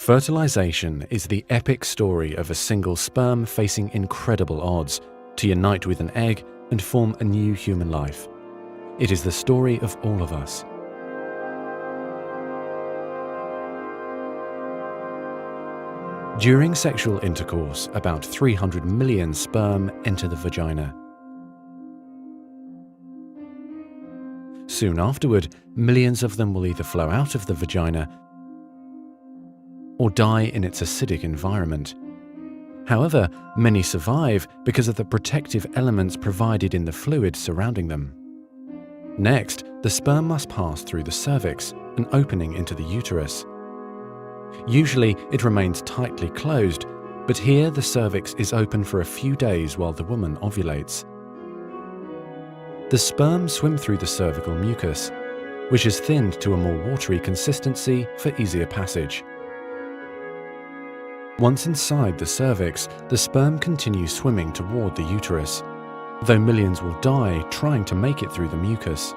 Fertilization is the epic story of a single sperm facing incredible odds to unite with an egg and form a new human life. It is the story of all of us. During sexual intercourse, about 300 million sperm enter the vagina. Soon afterward, millions of them will either flow out of the vagina or die in its acidic environment. However, many survive because of the protective elements provided in the fluid surrounding them. Next, the sperm must pass through the cervix, an opening into the uterus. Usually, it remains tightly closed, but here the cervix is open for a few days while the woman ovulates. The sperm swim through the cervical mucus, which is thinned to a more watery consistency for easier passage. Once inside the cervix, the sperm continues swimming toward the uterus, though millions will die trying to make it through the mucus.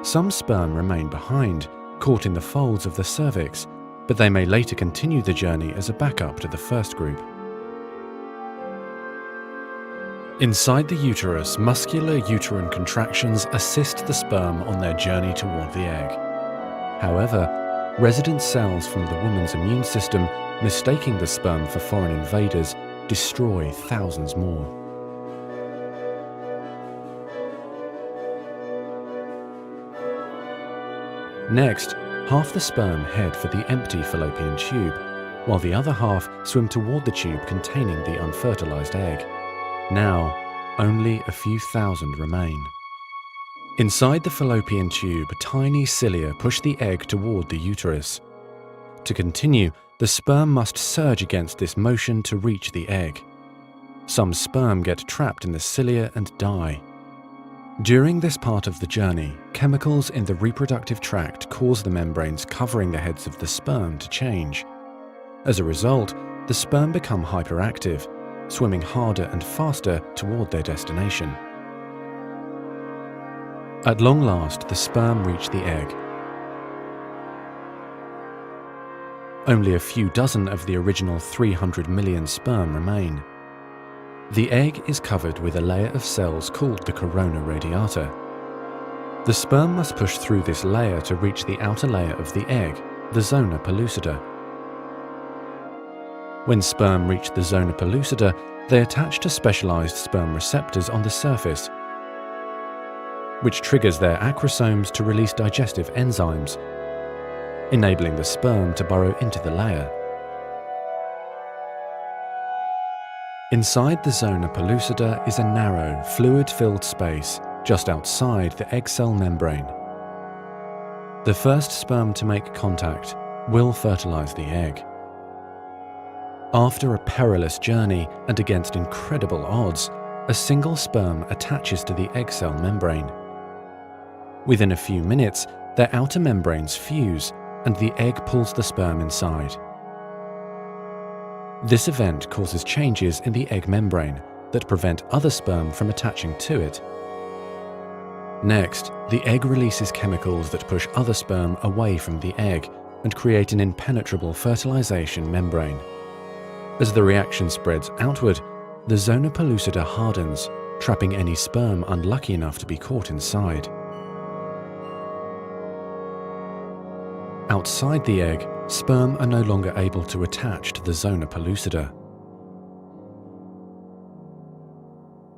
Some sperm remain behind, caught in the folds of the cervix, but they may later continue the journey as a backup to the first group. Inside the uterus, muscular uterine contractions assist the sperm on their journey toward the egg. However, resident cells from the woman's immune system, mistaking the sperm for foreign invaders, destroy thousands more. Next, half the sperm head for the empty fallopian tube, while the other half swim toward the tube containing the unfertilized egg. Now, only a few thousand remain. Inside the fallopian tube, tiny cilia push the egg toward the uterus. To continue, the sperm must surge against this motion to reach the egg. Some sperm get trapped in the cilia and die. During this part of the journey, chemicals in the reproductive tract cause the membranes covering the heads of the sperm to change. As a result, the sperm become hyperactive, swimming harder and faster toward their destination. At long last, the sperm reach the egg. Only a few dozen of the original 300 million sperm remain. The egg is covered with a layer of cells called the corona radiata. The sperm must push through this layer to reach the outer layer of the egg, the zona pellucida. When sperm reach the zona pellucida, they attach to specialized sperm receptors on the surface, which triggers their acrosomes to release digestive enzymes, enabling the sperm to burrow into the layer. Inside the zona pellucida is a narrow, fluid-filled space just outside the egg cell membrane. The first sperm to make contact will fertilize the egg. After a perilous journey and against incredible odds, a single sperm attaches to the egg cell membrane. Within a few minutes, their outer membranes fuse and the egg pulls the sperm inside. This event causes changes in the egg membrane that prevent other sperm from attaching to it. Next, the egg releases chemicals that push other sperm away from the egg and create an impenetrable fertilization membrane. As the reaction spreads outward, the zona pellucida hardens, trapping any sperm unlucky enough to be caught inside. Outside the egg, sperm are no longer able to attach to the zona pellucida.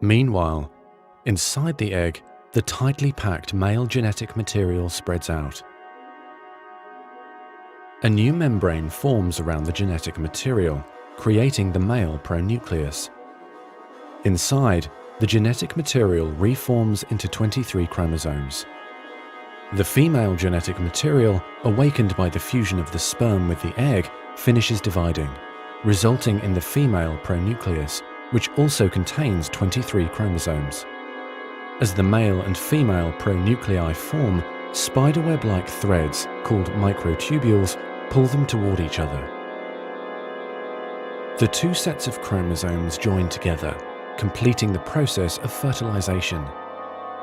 Meanwhile, inside the egg, the tightly packed male genetic material spreads out. A new membrane forms around the genetic material, creating the male pronucleus. Inside, the genetic material reforms into 23 chromosomes. The female genetic material, awakened by the fusion of the sperm with the egg, finishes dividing, resulting in the female pronucleus, which also contains 23 chromosomes. As the male and female pronuclei form, spiderweb-like threads, called microtubules, pull them toward each other. The two sets of chromosomes join together, completing the process of fertilization.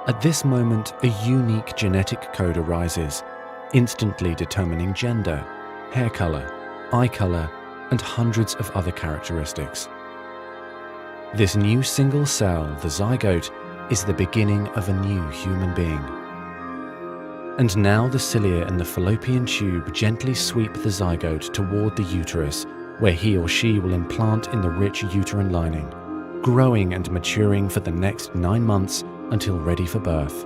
At this moment, a unique genetic code arises, instantly determining gender, hair color, eye color, and hundreds of other characteristics. This new single cell, the zygote, is the beginning of a new human being. And now the cilia in the fallopian tube gently sweep the zygote toward the uterus, where he or she will implant in the rich uterine lining, growing and maturing for the next 9 months until ready for birth.